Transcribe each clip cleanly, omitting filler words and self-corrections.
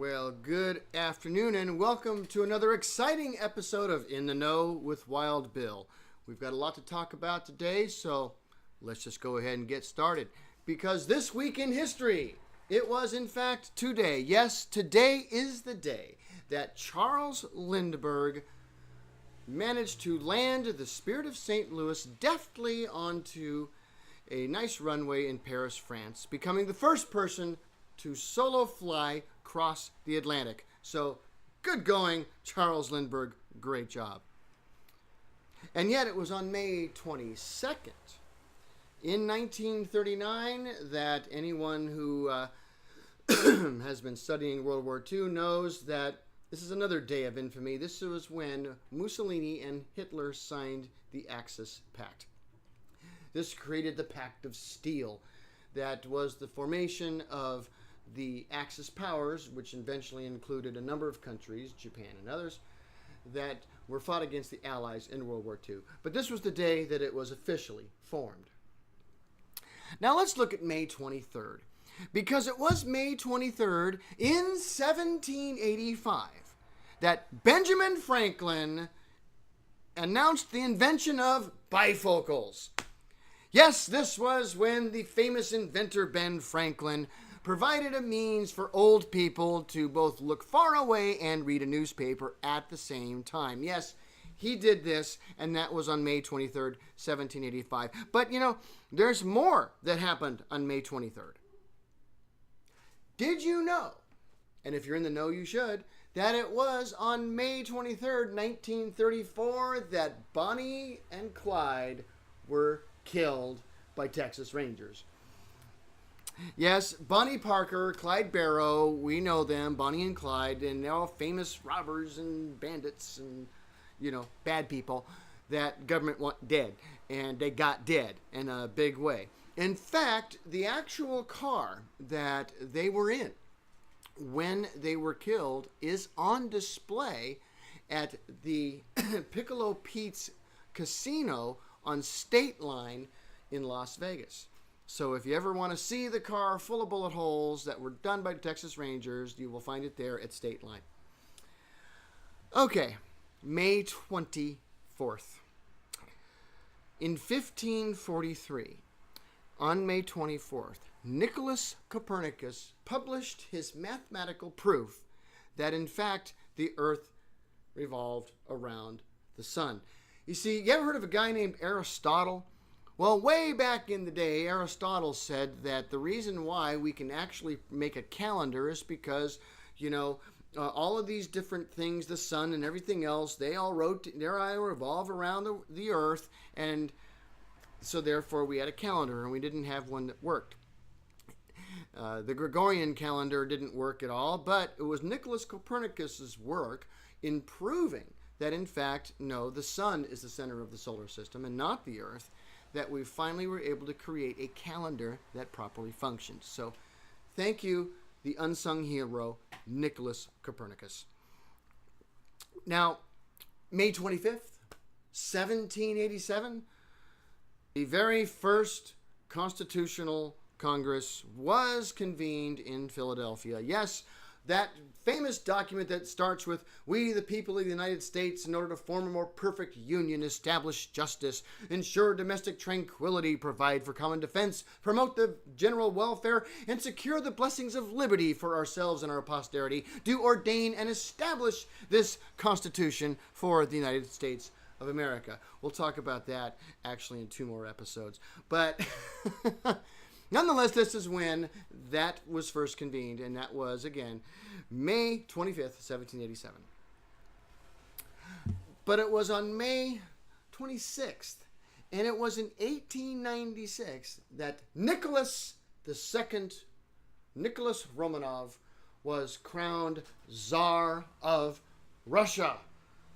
Well, good afternoon and welcome to another exciting episode of In the Know with Wild Bill. We've got a lot to talk about today, so let's just go ahead and get started. Because this week in history, it was in fact today. Yes, today is the day that Charles Lindbergh managed to land the Spirit of St. Louis deftly onto a nice runway in Paris, France, becoming the first person to solo fly across the Atlantic. So, good going, Charles Lindbergh. Great job. And yet, it was on May 22nd, in 1939, that anyone who has been studying World War II knows that this is another day of infamy. This was when Mussolini and Hitler signed the Axis Pact. This created the Pact of Steel. That was the formation of the Axis powers, which eventually included a number of countries, Japan and others, that were fought against the Allies in World War II. But this was the day that it was officially formed. Now let's look at May 23rd, because it was May 23rd in 1785 that Benjamin Franklin announced the invention of bifocals. Yes, this was when the famous inventor Ben Franklin provided a means for old people to both look far away and read a newspaper at the same time. Yes, he did this, and that was on May 23rd, 1785. But, there's more that happened on May 23rd. Did you know, and if you're in the know, you should, that it was on May 23rd, 1934, that Bonnie and Clyde were killed by Texas Rangers? Yes, Bonnie Parker, Clyde Barrow, we know them, Bonnie and Clyde, and they're all famous robbers and bandits and, bad people that government want dead. And they got dead in a big way. In fact, the actual car that they were in when they were killed is on display at the Piccolo Pete's Casino on State Line in Las Vegas. So if you ever want to see the car full of bullet holes that were done by Texas Rangers, you will find it there at State Line. Okay, May 24th. In 1543, on May 24th, Nicholas Copernicus published his mathematical proof that, in fact, the Earth revolved around the sun. You see, you ever heard of a guy named Aristotle? Well, way back in the day, Aristotle said that the reason why we can actually make a calendar is because, all of these different things, the sun and everything else, they all revolve around the earth, and so therefore we had a calendar, and we didn't have one that worked. The Gregorian calendar didn't work at all, but it was Nicholas Copernicus's work in proving that, in fact, no, the sun is the center of the solar system and not the earth, that we finally were able to create a calendar that properly functioned. So, thank you, the unsung hero, Nicholas Copernicus. Now, May 25th, 1787, the very first Constitutional Congress was convened in Philadelphia. Yes, that famous document that starts with, "We, the people of the United States, in order to form a more perfect union, establish justice, ensure domestic tranquility, provide for common defense, promote the general welfare, and secure the blessings of liberty for ourselves and our posterity, do ordain and establish this Constitution for the United States of America." We'll talk about that actually in 2 more episodes. But nonetheless, this is when that was first convened, and that was, again, May 25th, 1787. But it was on May 26th, and it was in 1896 that Nicholas Romanov was crowned Tsar of Russia.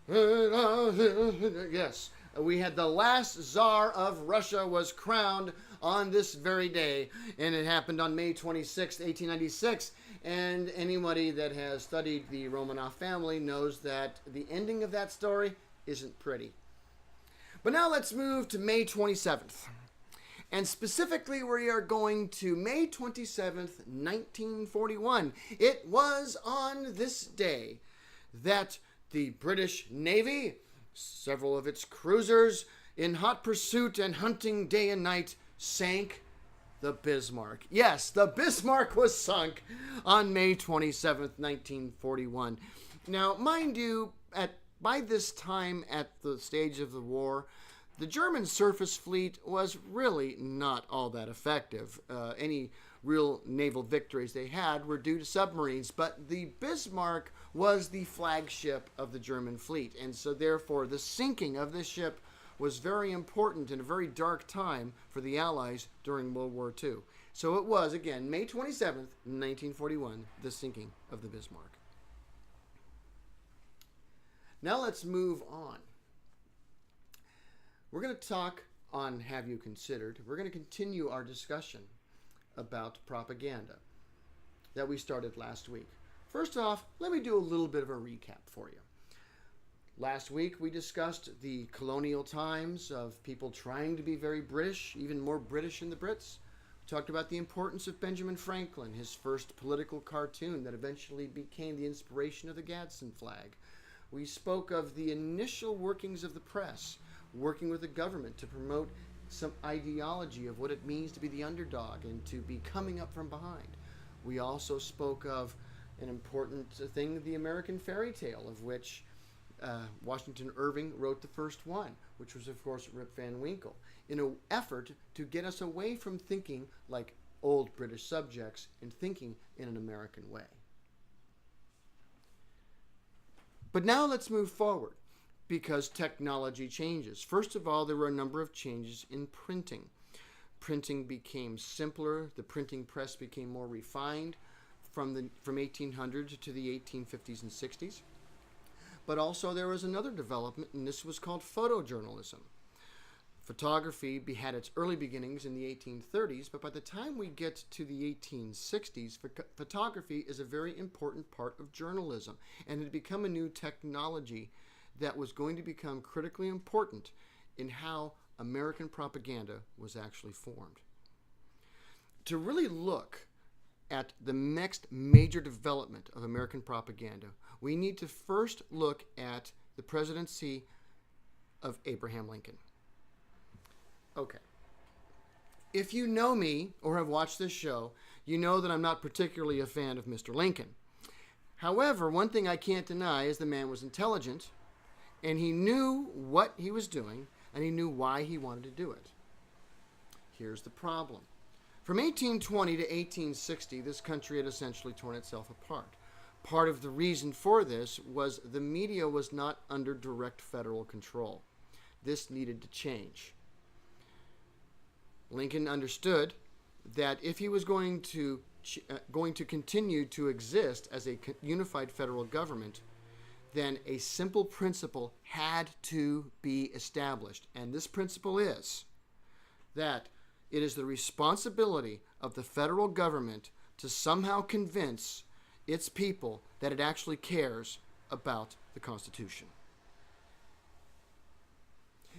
Yes, we had the last Tsar of Russia was crowned on this very day, and it happened on May 26, 1896, and anybody that has studied the Romanov family knows that the ending of that story isn't pretty. But now let's move to May 27th. And specifically, we are going to May 27th, 1941. It was on this day that the British Navy, several of its cruisers, in hot pursuit and hunting day and night, sank the Bismarck. Yes, the Bismarck was sunk on May 27th, 1941. Now, mind you, by this time at the stage of the war, the German surface fleet was really not all that effective. Any real naval victories they had were due to submarines, but the Bismarck was the flagship of the German fleet, and so therefore the sinking of this ship was very important in a very dark time for the Allies during World War II. So it was, again, May 27th, 1941, the sinking of the Bismarck. Now let's move on. We're going to talk on Have You Considered? We're going to continue our discussion about propaganda that we started last week. First off, let me do a little bit of a recap for you. Last week we discussed the colonial times of people trying to be very British, even more British than the Brits. We talked about the importance of Benjamin Franklin, his first political cartoon that eventually became the inspiration of the Gadsden flag. We spoke of the initial workings of the press, working with the government to promote some ideology of what it means to be the underdog and to be coming up from behind. We also spoke of an important thing, the American fairy tale, of which Washington Irving wrote the first one, which was, of course, Rip Van Winkle, in an effort to get us away from thinking like old British subjects and thinking in an American way. But now let's move forward, because technology changes. First of all, there were a number of changes in printing. Printing became simpler. The printing press became more refined from 1800 to the 1850s and 60s. But also there was another development, and this was called photojournalism. Photography had its early beginnings in the 1830s, but by the time we get to the 1860s, photography is a very important part of journalism, and it had become a new technology that was going to become critically important in how American propaganda was actually formed. To really look at the next major development of American propaganda, we need to first look at the presidency of Abraham Lincoln. Okay. If you know me or have watched this show, you know that I'm not particularly a fan of Mr. Lincoln. However, one thing I can't deny is the man was intelligent, and he knew what he was doing, and he knew why he wanted to do it. Here's the problem. From 1820 to 1860, this country had essentially torn itself apart. Part of the reason for this was the media was not under direct federal control. This needed to change. Lincoln understood that if he was going to continue to exist as a unified federal government, then a simple principle had to be established. And this principle is that it is the responsibility of the federal government to somehow convince its people that it actually cares about the Constitution.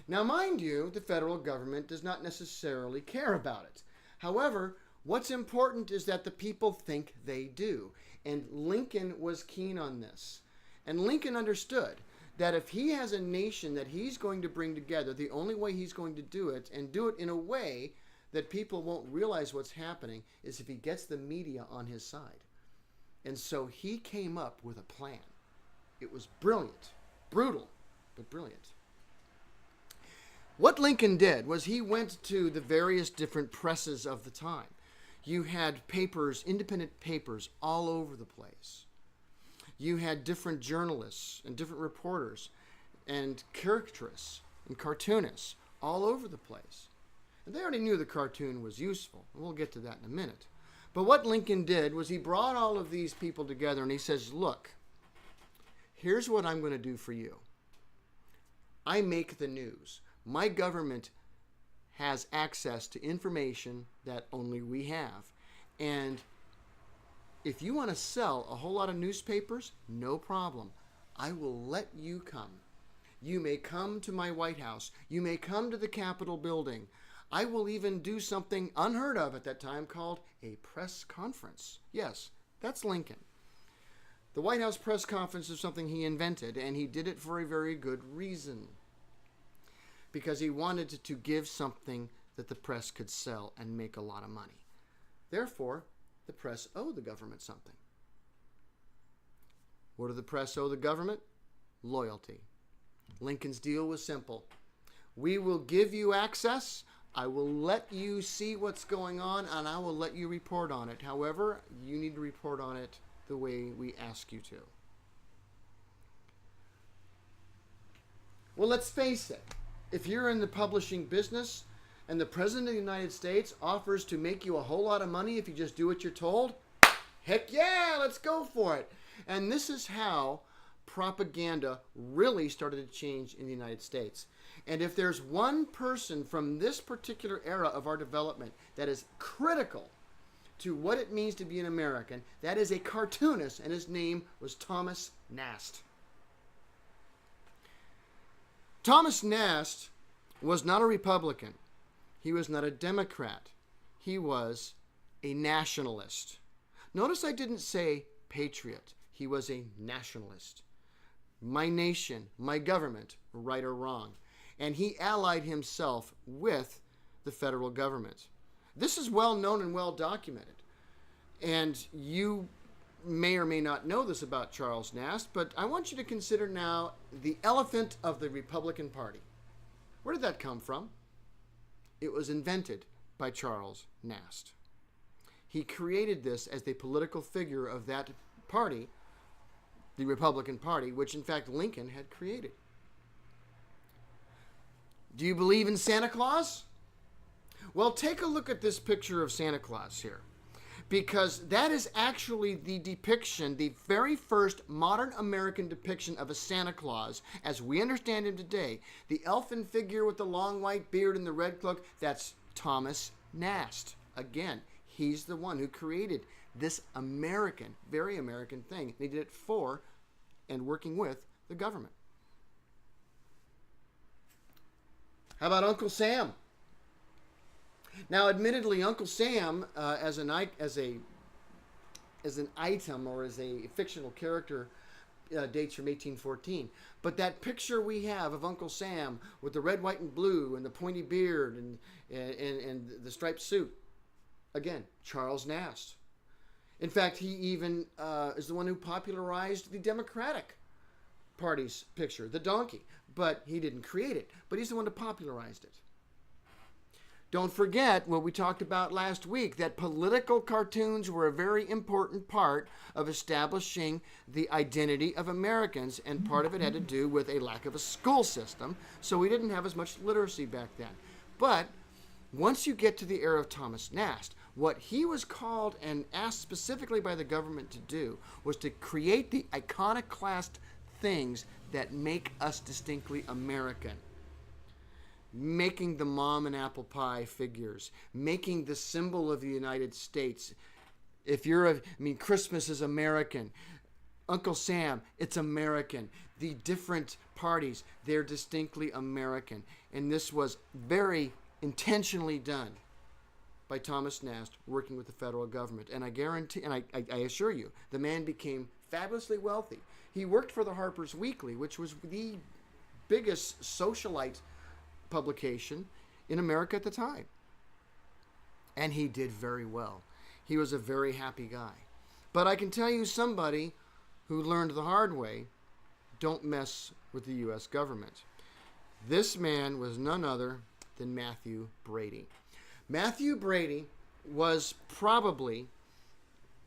Now, mind you, the federal government does not necessarily care about it. However, what's important is that the people think they do. And Lincoln was keen on this. And Lincoln understood that if he has a nation that he's going to bring together, the only way he's going to do it, and do it in a way that people won't realize what's happening, is if he gets the media on his side. And so he came up with a plan. It was brilliant, brutal, but brilliant. What Lincoln did was he went to the various different presses of the time. You had papers, independent papers, all over the place. You had different journalists and different reporters and caricaturists and cartoonists all over the place. And they already knew the cartoon was useful, and we'll get to that in a minute. But what Lincoln did was he brought all of these people together and he says, look, here's what I'm going to do for you. I make the news. My government has access to information that only we have. And if you want to sell a whole lot of newspapers, no problem. I will let you come. You may come to my White House. You may come to the Capitol building. I will even do something unheard of at that time called a press conference. Yes, that's Lincoln. The White House press conference is something he invented, and he did it for a very good reason. Because he wanted to give something that the press could sell and make a lot of money. Therefore, the press owed the government something. What did the press owe the government? Loyalty. Lincoln's deal was simple. We will give you access. I will let you see what's going on, and I will let you report on it. However, you need to report on it the way we ask you to. Well, let's face it. If you're in the publishing business and the President of the United States offers to make you a whole lot of money if you just do what you're told, heck yeah, let's go for it. And this is how propaganda really started to change in the United States. And if there's one person from this particular era of our development that is critical to what it means to be an American, that is a cartoonist, and his name was Thomas Nast. Thomas Nast was not a Republican. He was not a Democrat. He was a nationalist. Notice I didn't say patriot. He was a nationalist. My nation, my government, right or wrong. And he allied himself with the federal government. This is well known and well documented. And you may or may not know this about Charles Nast, but I want you to consider now the elephant of the Republican Party. Where did that come from? It was invented by Charles Nast. He created this as the political figure of that party, the Republican Party, which in fact Lincoln had created. Do you believe in Santa Claus? Well, take a look at this picture of Santa Claus here, because that is actually the depiction, the very first modern American depiction of a Santa Claus as we understand him today. The elfin figure with the long white beard and the red cloak, that's Thomas Nast. Again, he's the one who created this American, very American thing. He did it for and working with the government. How about Uncle Sam? Now, admittedly, Uncle Sam, as an item or as a fictional character, dates from 1814. But that picture we have of Uncle Sam with the red, white, and blue, and the pointy beard, and the striped suit, again, Charles Nast. In fact, he even is the one who popularized the Democratic Party's picture, the donkey. But he didn't create it, but he's the one who popularized it. Don't forget what we talked about last week, that political cartoons were a very important part of establishing the identity of Americans, and part of it had to do with a lack of a school system, so we didn't have as much literacy back then. But once you get to the era of Thomas Nast, what he was called and asked specifically by the government to do was to create the iconoclast things that make us distinctly American. Making the mom and apple pie figures, making the symbol of the United States. Christmas is American. Uncle Sam, it's American. The different parties, they're distinctly American. And this was very intentionally done by Thomas Nast working with the federal government. And I guarantee, and I assure you, the man became fabulously wealthy. He worked for the Harper's Weekly, which was the biggest socialite publication in America at the time. And he did very well. He was a very happy guy. But I can tell you somebody who learned the hard way, don't mess with the U.S. government. This man was none other than Mathew Brady. Mathew Brady was probably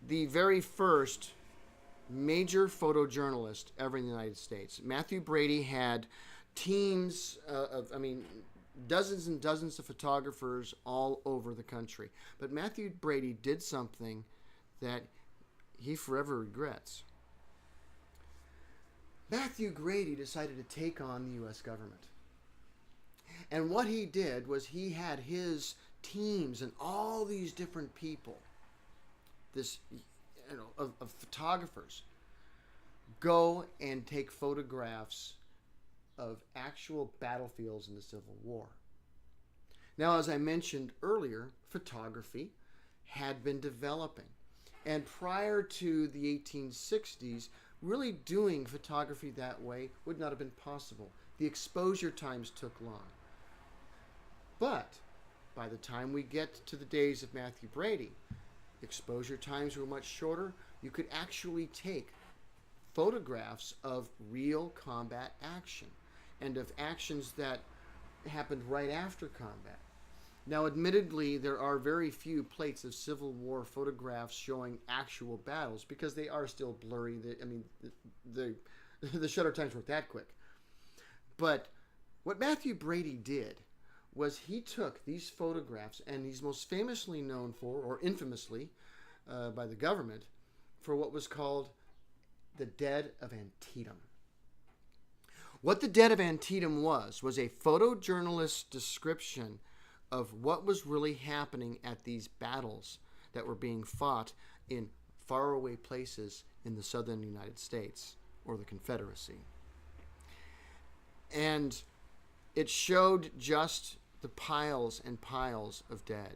the very first major photojournalist ever in the United States. Mathew Brady had teams dozens and dozens of photographers all over the country. But Mathew Brady did something that he forever regrets. Mathew Brady decided to take on the U.S. government. And what he did was he had his teams and all these different people, of photographers, go and take photographs of actual battlefields in the Civil War. Now, as I mentioned earlier, photography had been developing. And prior to the 1860s, really doing photography that way would not have been possible. The exposure times took long. But by the time we get to the days of Mathew Brady, exposure times were much shorter. You could actually take photographs of real combat action and of actions that happened right after combat. Now, admittedly, there are very few plates of Civil War photographs showing actual battles because they are still blurry. The shutter times weren't that quick. But what Mathew Brady did was he took these photographs, and he's most famously known for, or infamously by the government, for what was called the Dead of Antietam. What the Dead of Antietam was a photojournalist's description of what was really happening at these battles that were being fought in faraway places in the southern United States, or the Confederacy. And it showed just the piles and piles of dead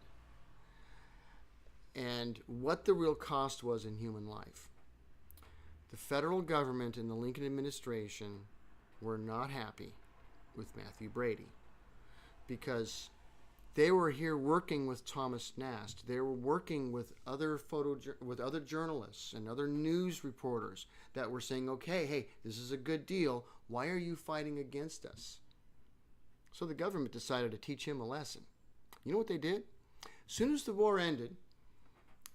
and what the real cost was in human life. The federal government and the Lincoln administration were not happy with Mathew Brady because they were here working with Thomas Nast. They were working with other journalists and other news reporters that were saying, okay, hey, this is a good deal. Why are you fighting against us? So the government decided to teach him a lesson. You know what they did? As soon as the war ended,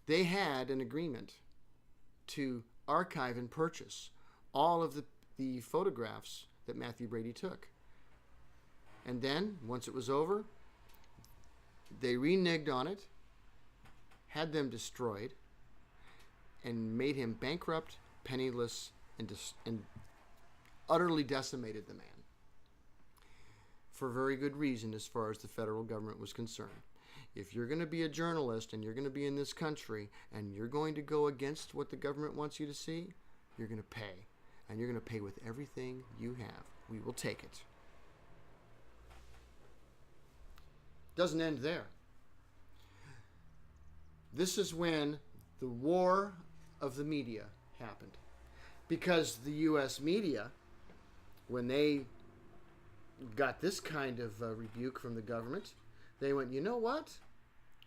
they had an agreement to archive and purchase all of the photographs that Mathew Brady took. And then, once it was over, they reneged on it, had them destroyed, and made him bankrupt, penniless, and utterly decimated the man. For very good reason as far as the federal government was concerned. If you're going to be a journalist and you're going to be in this country and you're going to go against what the government wants you to see, you're going to pay. And you're going to pay with everything you have. We will take it. Doesn't end there. This is when the war of the media happened. Because the U.S. media, when they got this kind of rebuke from the government, they went, you know what?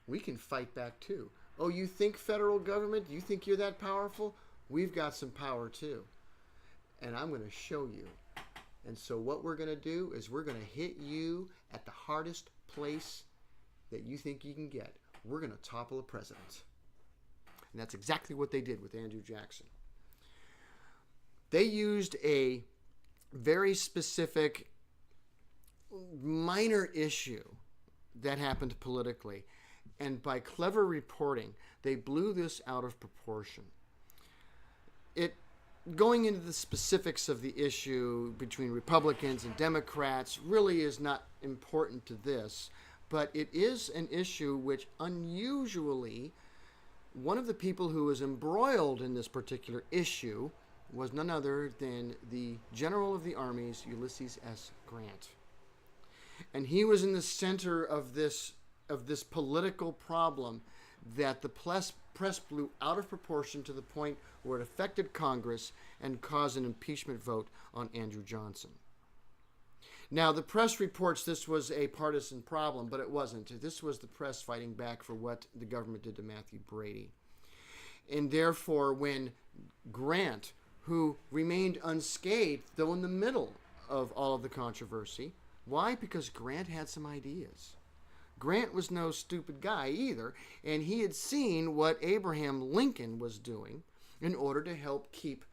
We can fight back too. Oh, you think federal government? You think you're that powerful? We've got some power too. And I'm going to show you. And so what we're going to do is we're going to hit you at the hardest place that you think you can get. We're going to topple a president. And that's exactly what they did with Andrew Jackson. They used a very specific minor issue that happened politically, and by clever reporting, they blew this out of proportion. Going into the specifics of the issue between Republicans and Democrats really is not important to this, but it is an issue which unusually, one of the people who was embroiled in this particular issue was none other than the General of the Armies, Ulysses S. Grant. And he was in the center of this political problem that the press blew out of proportion to the point where it affected Congress and caused an impeachment vote on Andrew Johnson. Now, the press reports this was a partisan problem, but it wasn't. This was the press fighting back for what the government did to Mathew Brady. And therefore, when Grant, who remained unscathed, though in the middle of all of the controversy, why? Because Grant had some ideas. Grant was no stupid guy either, and he had seen what Abraham Lincoln was doing in order to help keep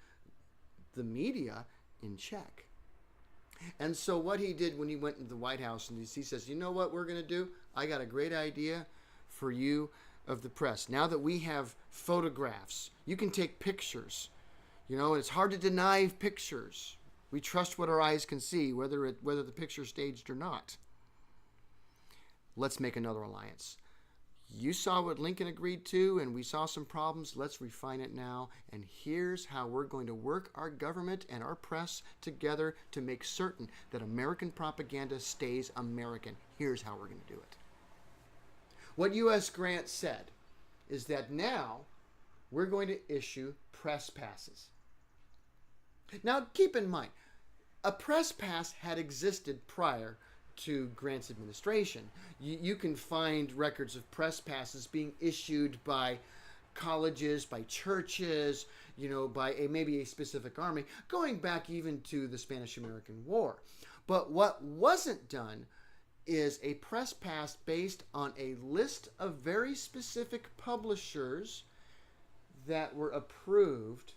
the media in check. And so what he did when he went into the White House, and he says, you know what we're going to do? I got a great idea for you of the press. Now that we have photographs, you can take pictures. You know, it's hard to deny pictures. We trust what our eyes can see, whether the picture's staged or not. Let's make another alliance. You saw what Lincoln agreed to, and we saw some problems. Let's refine it now. And here's how we're going to work our government and our press together to make certain that American propaganda stays American. Here's how we're going to do it. what U.S. Grant said is that now we're going to issue press passes. Now, keep in mind, a press pass had existed prior to Grant's administration. You can find records of press passes being issued by colleges, by churches, by maybe a specific army, going back even to the Spanish-American War. But what wasn't done is a press pass based on a list of very specific publishers that were approved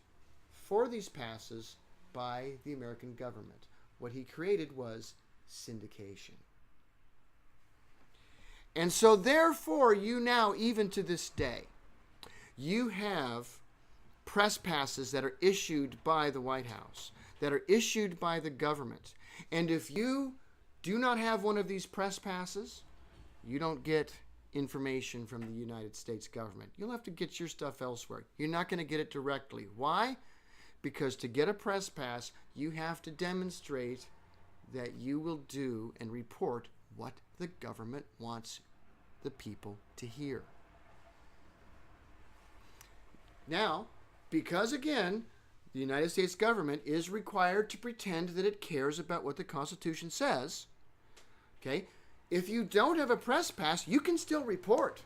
for these passes by the American government. What he created was syndication. And so therefore, you now, even to this day, you have press passes that are issued by the White House, that are issued by the government. And if you do not have one of these press passes, you don't get information from the United States government. You'll have to get your stuff elsewhere. You're not going to get it directly. Why? Because to get a press pass, you have to demonstrate that you will do and report what the government wants the people to hear. Now, because again, the United States government is required to pretend that it cares about what the Constitution says, okay, if you don't have a press pass, you can still report.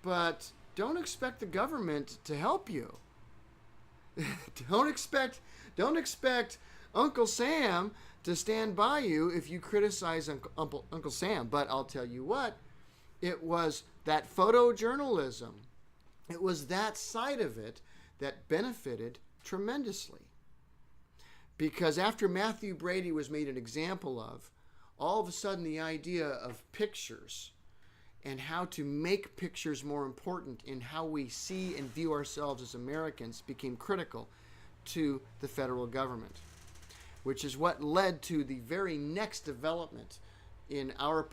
But don't expect the government to help you. Don't expect Uncle Sam to stand by you if you criticize Uncle Sam. But I'll tell you what, it was that photojournalism, it was that side of it that benefited tremendously. Because after Matthew Brady was made an example of, all of a sudden the idea of pictures and how to make pictures more important in how we see and view ourselves as Americans became critical to the federal government, which is what led to the very next development in our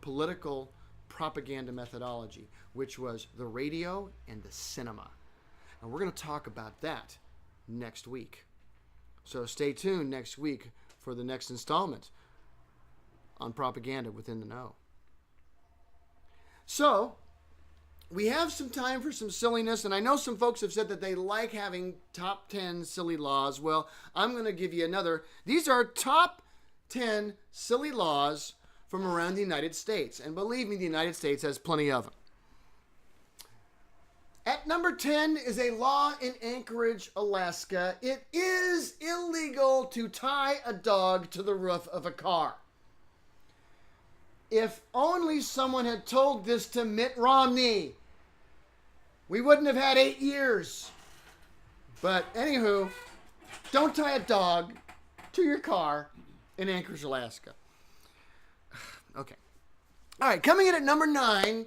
political propaganda methodology, which was the radio and the cinema. And we're going to talk about that next week. So stay tuned next week for the next installment on Propaganda Within the Know. So, we have some time for some silliness, and I know some folks have said that they like having top 10 silly laws. Well, I'm going to give you another. These are top 10 silly laws from around the United States. And believe me, the United States has plenty of them. At number 10 is a law in Anchorage, Alaska. It is illegal to tie a dog to the roof of a car. If only someone had told this to Mitt Romney, we wouldn't have had 8 years. But anywho, don't tie a dog to your car in Anchorage, Alaska. Okay. All right, coming in at number 9,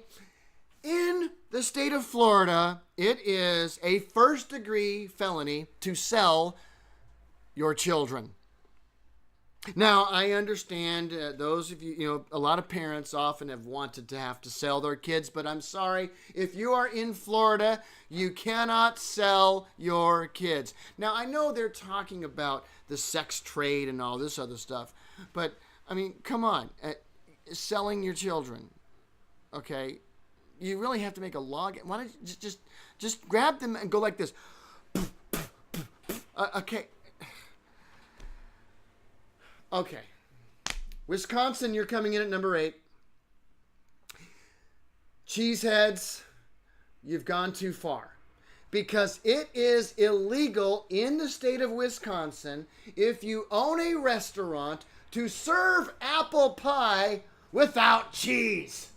in the state of Florida, it is a first-degree felony to sell your children. Now, I understand those of you, a lot of parents often have wanted to have to sell their kids, but I'm sorry, if you are in Florida, you cannot sell your kids. Now, I know they're talking about the sex trade and all this other stuff, but, I mean, come on, selling your children, okay? You really have to make a law. Why don't you just grab them and go like this? Okay. Okay. Wisconsin, you're coming in at number 8. Cheeseheads, you've gone too far. Because it is illegal in the state of Wisconsin, if you own a restaurant, to serve apple pie without cheese.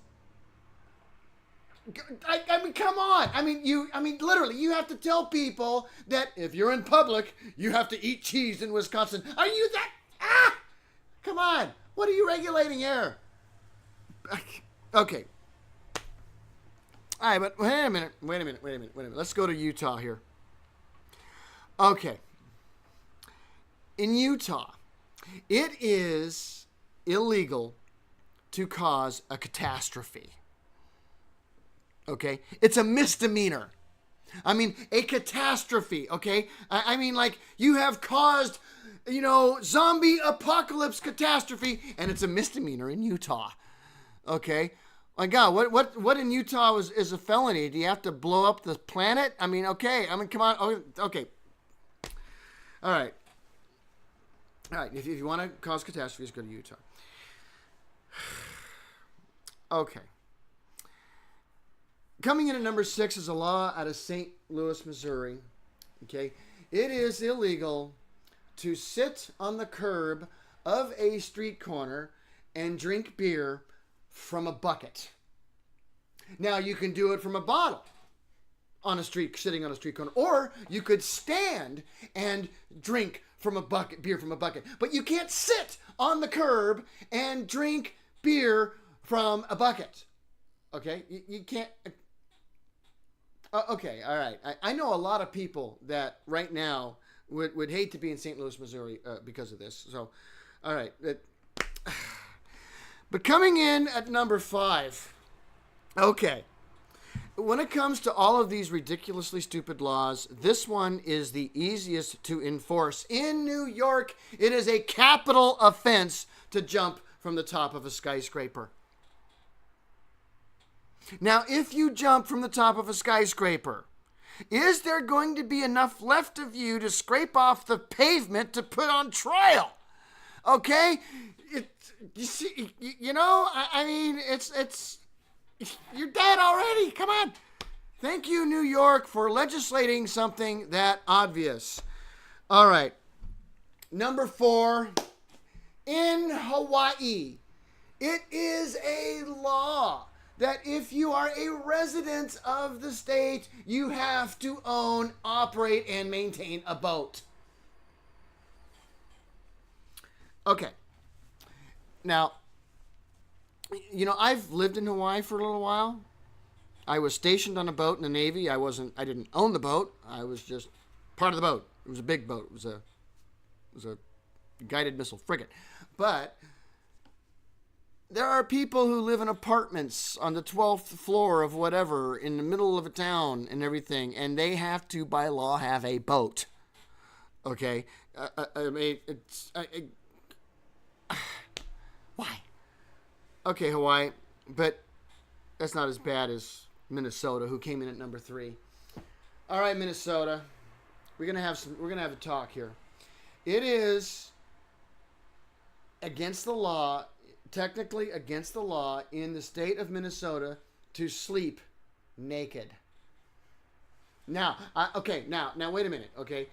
I mean, come on. I mean, literally, you have to tell people that if you're in public, you have to eat cheese in Wisconsin. Are you that? Come on. What are you regulating here? Okay. All right, but wait a minute. Let's go to Utah here. Okay. In Utah, it is illegal to cause a catastrophe. Okay? It's a misdemeanor. I mean, a catastrophe, okay? I mean, like, you have caused, zombie apocalypse catastrophe, and it's a misdemeanor in Utah. Okay? My God, what in Utah is a felony? Do you have to blow up the planet? I mean, okay. I mean, come on. Oh, okay. All right. All right. If you want to cause catastrophes, go to Utah. Okay. Coming in at number 6 is a law out of St. Louis, Missouri. Okay. It is illegal to sit on the curb of a street corner and drink beer from a bucket. Now, you can do it from a bottle on a street, sitting on a street corner, or you could stand and drink from a bucket, beer from a bucket. But you can't sit on the curb and drink beer from a bucket. Okay? You can't. Okay, all right. I know a lot of people that right now would hate to be in St. Louis, Missouri because of this. So, all right. But coming in at number 5, okay. When it comes to all of these ridiculously stupid laws, this one is the easiest to enforce. In New York, it is a capital offense to jump from the top of a skyscraper. Now, if you jump from the top of a skyscraper, is there going to be enough left of you to scrape off the pavement to put on trial? Okay? You see, you know, I mean, it's you're dead already. Come on. Thank you, New York, for legislating something that obvious. All right. Number 4, in Hawaii, it is a law that if you are a resident of the state, you have to own, operate, and maintain a boat. Okay. Now, you know, I've lived in Hawaii for a little while. I was stationed on a boat in the Navy. I didn't own the boat. I was just part of the boat. It was a big boat. It was a guided missile frigate. But there are people who live in apartments on the 12th floor of whatever in the middle of a town and everything, and they have to, by law, have a boat. Okay? I mean, why? Okay, Hawaii, but that's not as bad as Minnesota, who came in at number 3. All right, Minnesota, we're gonna have a talk here. It is against the law, technically against the law in the state of Minnesota to sleep naked. Now, now wait a minute, okay?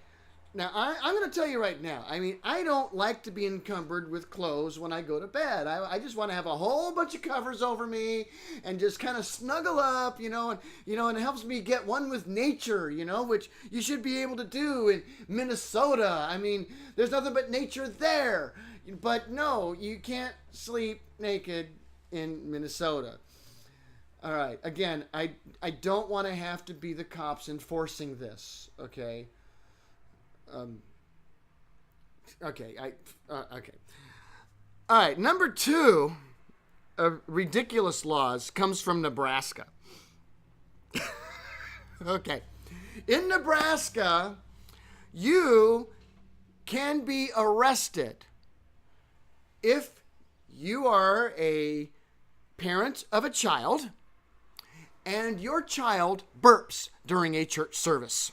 Now, I'm going to tell you right now, I mean, I don't like to be encumbered with clothes when I go to bed. I just want to have a whole bunch of covers over me and just kind of snuggle up, and it helps me get one with nature, which you should be able to do in Minnesota. I mean, there's nothing but nature there. But no, you can't sleep naked in Minnesota. All right, again, I don't want to have to be the cops enforcing this, okay? Okay. All right. Number 2 of ridiculous laws comes from Nebraska. Okay. In Nebraska, you can be arrested if you are a parent of a child and your child burps during a church service.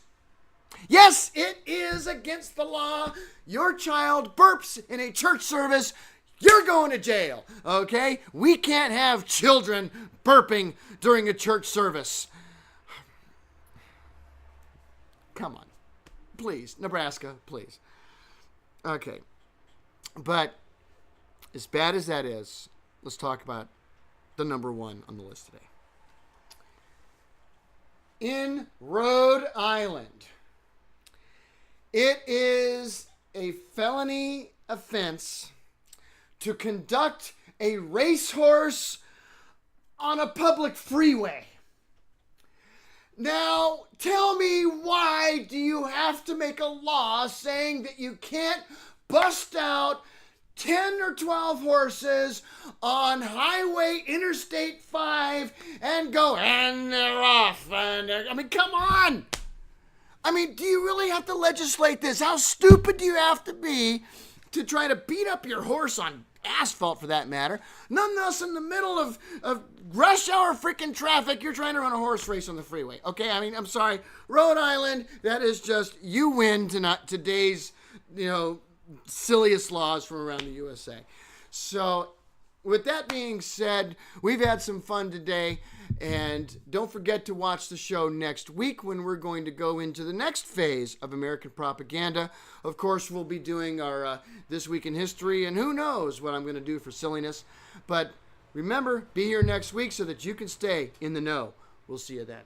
Yes, it is against the law. Your child burps in a church service, you're going to jail, okay? We can't have children burping during a church service. Come on. Please, Nebraska, please. Okay. But as bad as that is, let's talk about the number 1 on the list today. In Rhode Island, it is a felony offense to conduct a racehorse on a public freeway. Now, tell me, why do you have to make a law saying that you can't bust out 10 or 12 horses on Highway Interstate 5 and go, and they're off? I mean, come on! I mean, do you really have to legislate this? How stupid do you have to be to try to beat up your horse on asphalt for that matter. Nonetheless, in the middle of rush hour freaking traffic, you're trying to run a horse race on the freeway. Okay, I mean, I'm sorry. Rhode Island, that is just, you win today's, silliest laws from around the USA. So, with that being said, we've had some fun today, and don't forget to watch the show next week when we're going to go into the next phase of American propaganda. Of course, we'll be doing our This Week in History, and who knows what I'm going to do for silliness. But remember, be here next week so that you can stay in the know. We'll see you then.